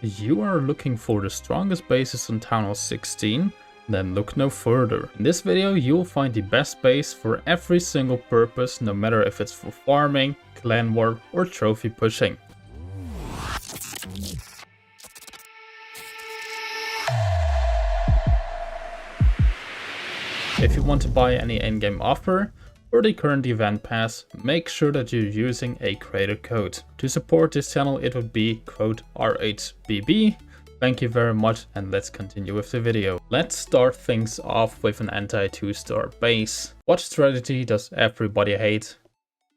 You are looking for the strongest bases on Town Hall 16? Then look no further. In this video you'll find the best base for every single purpose, no matter if it's for farming, clan war or trophy pushing. If you want to buy any in-game offer or the current event pass, make sure that you're using a creator code. To support this channel it would be code RHBB. Thank you very much, and let's continue with the video. Let's start things off with an anti-2-star base. What strategy does everybody hate?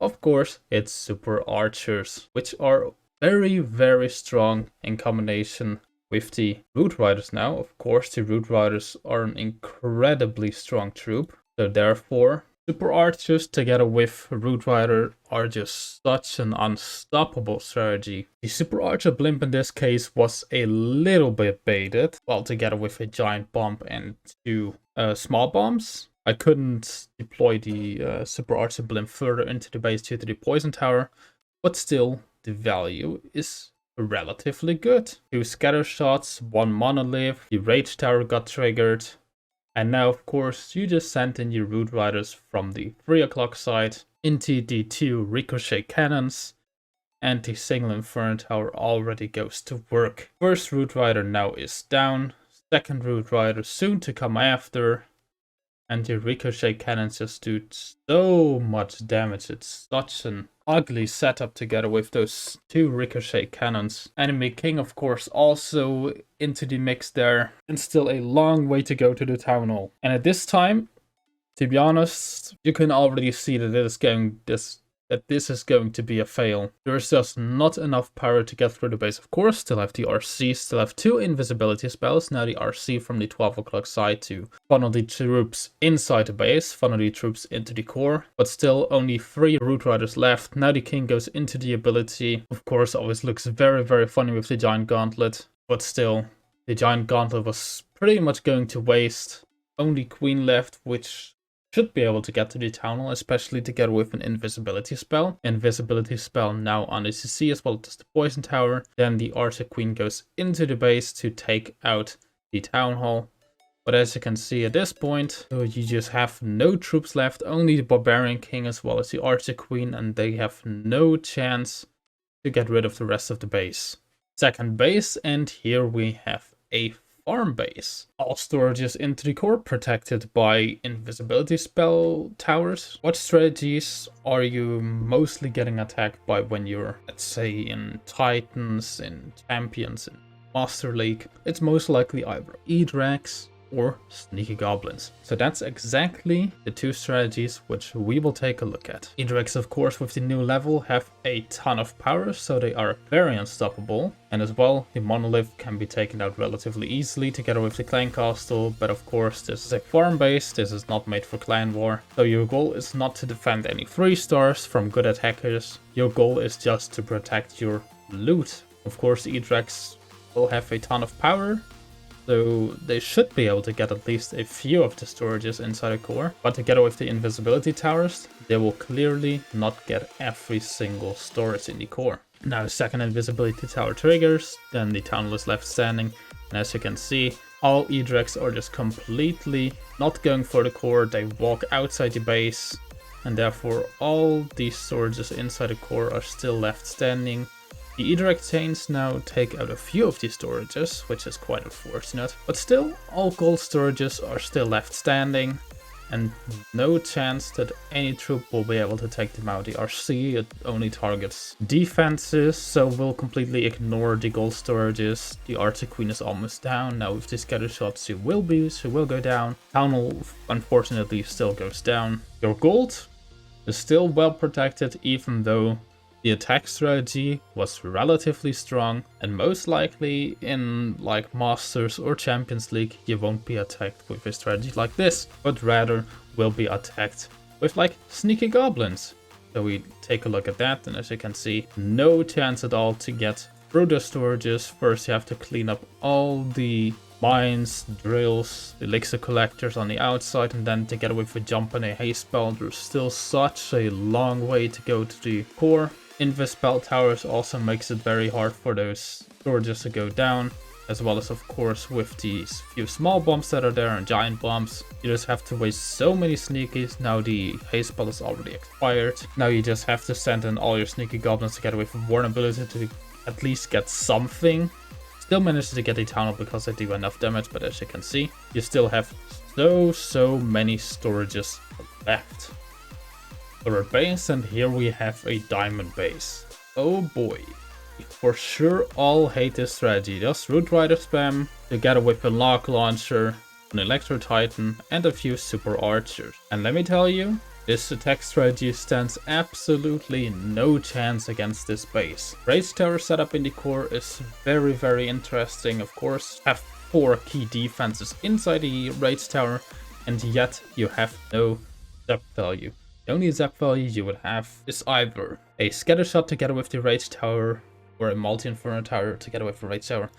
Of course, it's super archers, which are very strong in combination with the root riders now. Of course, the root riders are an incredibly strong troop, so therefore super archers together with root rider are just such an unstoppable strategy. The super archer blimp in this case was a little bit baited, well, together with a giant bomb and two small bombs. I couldn't deploy the super archer blimp further into the base due to the poison tower, but still the value is relatively good. 2 scatter shots, 1 monolith, the rage tower got triggered. And now, of course, you just send in your root riders from the 3 o'clock side into the 2 ricochet cannons, and the single inferno tower already goes to work. First root rider now is down, second root rider soon to come after, and the ricochet cannons just do so much damage. It's such an ugly setup together with those 2 ricochet cannons. Enemy king, of course, also into the mix there, and still a long way to go to the town hall. And at this time, to be honest, you can already see that this is going to be a fail. There's just not enough power to get through the base. Of course, still have the RC, still have 2 invisibility spells. Now the RC from the 12 o'clock side to funnel the troops inside the base, funnel the troops into the core, but still only 3 root riders left. Now the king goes into the ability. Of course, always looks very funny with the giant gauntlet, but still, the giant gauntlet was pretty much going to waste. Only queen left, which should be able to get to the town hall, especially together with an invisibility spell. Invisibility spell now on the CC as well as the poison tower. Then the archer queen goes into the base to take out the town hall. But as you can see at this point, you just have no troops left, only the barbarian king as well as the archer queen, and they have no chance to get rid of the rest of the base. Second base, and here we have a farm base. All storages into the core, protected by invisibility spell towers. What strategies are you mostly getting attacked by when you're, let's say, in Titans, in Champions, in Master League? It's most likely either E-Drags or Sneaky Goblins. So that's exactly the 2 strategies which we will take a look at. E-Drags, of course, with the new level have a ton of power, so they are very unstoppable. And as well, the monolith can be taken out relatively easily together with the clan castle, but of course this is a farm base, this is not made for clan war. So your goal is not to defend any 3 stars from good attackers, your goal is just to protect your loot. Of course, E-Drags will have a ton of power, so they should be able to get at least a few of the storages inside a core. But together with the invisibility towers, they will clearly not get every single storage in the core. Now second invisibility tower triggers, then the town hall is left standing. And as you can see, all E-Drags are just completely not going for the core. They walk outside the base, and therefore all these storages inside the core are still left standing. The E-Drag chains now take out a few of these storages, which is quite unfortunate, but still all gold storages are still left standing, and no chance that any troop will be able to take them out. The RC, it only targets defenses, so we'll completely ignore the gold storages. The archer queen is almost down. Now with the scatter shots she will go down. Town hall unfortunately still goes down. Your gold is still well protected, even though the attack strategy was relatively strong, and most likely in like Masters or Champions League you won't be attacked with a strategy like this, but rather will be attacked with like Sneaky Goblins. So we take a look at that, and as you can see, no chance at all to get through the storages. First you have to clean up all the mines, drills, elixir collectors on the outside, and then together with a jump and a haste spell, there's still such a long way to go to the core. Invis spell towers also makes it very hard for those storages to go down, as well as of course with these few small bombs that are there and giant bombs. You just have to waste so many sneakies. Now the haste spell is already expired. Now you just have to send in all your sneaky goblins together with vulnerability to at least get something. Still managed to get a townhall because they do enough damage, but as you can see, you still have so many storages left. For a base, and here we have a diamond base. Oh boy. For sure all hate this strategy. Just Root Rider spam, together with a Log Launcher, an Electro Titan, and a few Super Archers. And let me tell you, this attack strategy stands absolutely no chance against this base. Rage Tower setup in the core is very interesting, of course. Have 4 key defenses inside the Rage Tower, and yet you have no zap value. The only zap value you would have is either a Scatter Shot together with the Rage Tower, or a Multi-Inferno Tower together with a Rage Tower,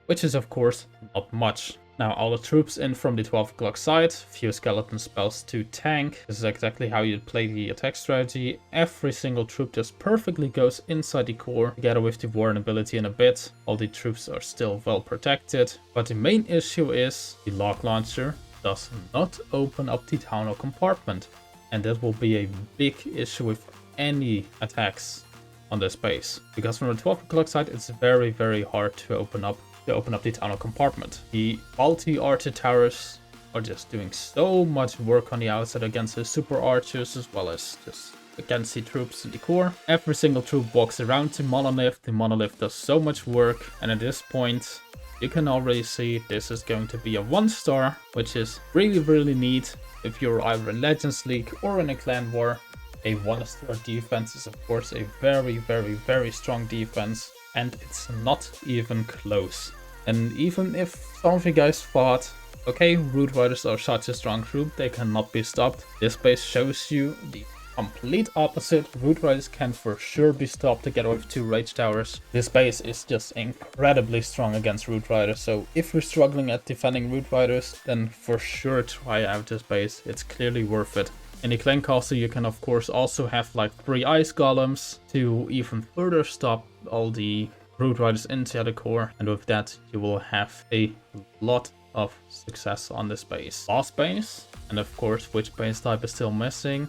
which is of course not much. Now all the troops in from the 12 o'clock side, few skeleton spells to tank. This is exactly how you'd play the attack strategy. Every single troop just perfectly goes inside the core, together with the Warren ability in a bit. All the troops are still well protected, but the main issue is the Log Launcher does not open up the Town Hall compartment, and that will be a big issue with any attacks on this base, because from the 12 o'clock side it's very hard to open up the Town Hall compartment. The multi-archer towers are just doing so much work on the outside against the super archers, as well as just against the troops in the core. Every single troop walks around the monolith does so much work, and at this point you can already see this is going to be a 1-star, which is really neat if you're either in Legends League or in a clan war. A 1-star defense is of course a very strong defense, and it's not even close. And even if some of you guys thought, okay, Root Riders are such a strong troop, they cannot be stopped, this base shows you the complete opposite. Root Riders can for sure be stopped together with 2 Rage Towers. This base is just incredibly strong against Root Riders, so if you're struggling at defending Root Riders, then for sure try out this base, it's clearly worth it. In the Clan Castle you can of course also have like 3 Ice Golems to even further stop all the Root Riders into the core, and with that you will have a lot of success on this base. Last base, and of course which base type is still missing?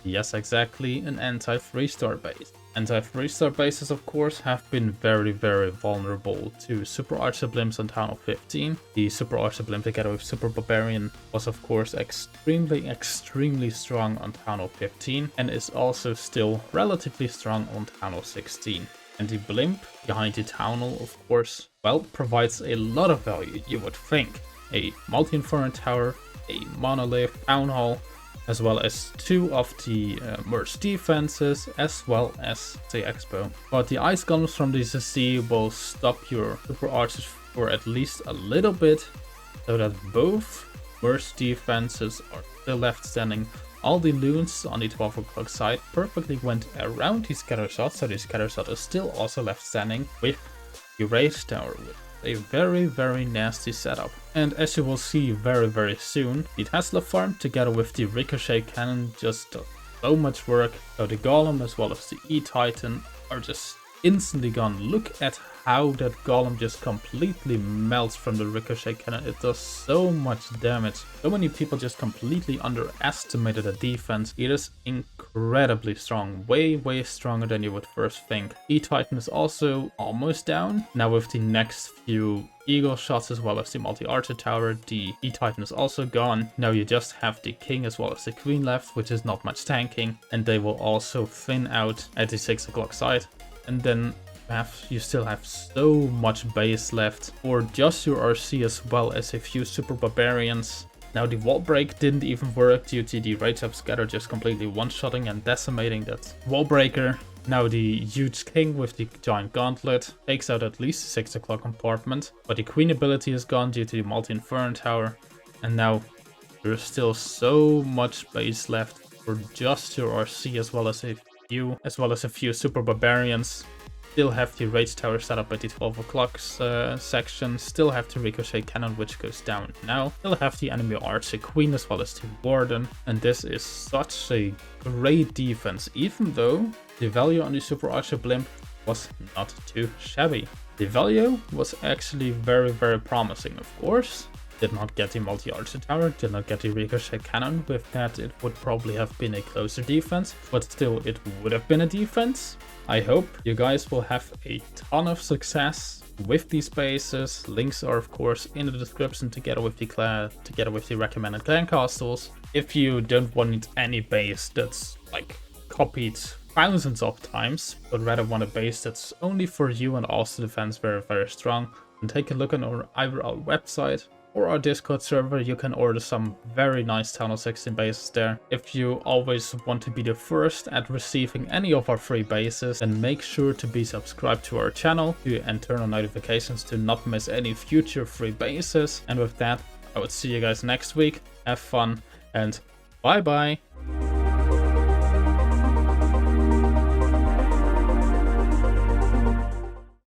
Yes, exactly, an anti-3-star base. Anti-3-star bases of course have been very vulnerable to Super Archer Blimps on Town Hall 15. The Super Archer Blimp together with Super Barbarian was of course extremely strong on Town Hall 15, and is also still relatively strong on Town Hall 16. And the blimp behind the Town Hall of course, well, provides a lot of value, you would think. A Multi-Inferno Tower, a Monolith, Town Hall, as well as 2 of the merged defenses, as well as the Expo. But the Ice Golems from the CC will stop your Super Archers for at least a little bit, so that both merged defenses are still left standing. All the Loons on the 12 o'clock side perfectly went around the Scatter Shot, so the Scatter Shot is still also left standing with the Rage Tower, with a very nasty setup. And as you will see very soon, the Tesla farm together with the Ricochet Cannon just does so much work. So the Golem as well as the E-Titan are just instantly gone. Look at how that Golem just completely melts from the Ricochet Cannon. It does so much damage. So many people just completely underestimated the defense. It is incredibly strong, way stronger than you would first think. E-Titan is also almost down. Now with the next few Eagle shots as well as the multi-archer tower, the E-Titan is also gone. Now you just have the King as well as the Queen left, which is not much tanking, and they will also thin out at the 6 o'clock side. And then you still have so much base left for just your RC as well as a few Super Barbarians. Now the wall break didn't even work due to the Rage Up Scatter just completely one-shotting and decimating that wall breaker. Now the huge King with the giant gauntlet takes out at least the 6 o'clock compartment, but the Queen ability is gone due to the multi-inferno tower, and now there's still so much base left for just your RC as well as a few Super Barbarians. Still have the Rage Tower set up at the 12 o'clock section, still have the Ricochet Cannon which goes down now, still have the enemy Archer Queen as well as the Warden, and this is such a great defense, even though the value on the Super Archer Blimp was not too shabby. The value was actually very promising, of course. Did not get the multi-archer tower, did not get the ricochet cannon. With that, it would probably have been a closer defense, but still it would have been a defense. I hope you guys will have a ton of success with these bases. Links are of course in the description together with the recommended clan castles. If you don't want any base that's like copied thousands of times, but rather want a base that's only for you and also defends very strong, then take a look on either our website or our Discord server. You can order some very nice Town Hall 16 bases there. If you always want to be the first at receiving any of our free bases, then make sure to be subscribed to our channel and turn on notifications to not miss any future free bases. And with that, I would see you guys next week. Have fun and bye bye.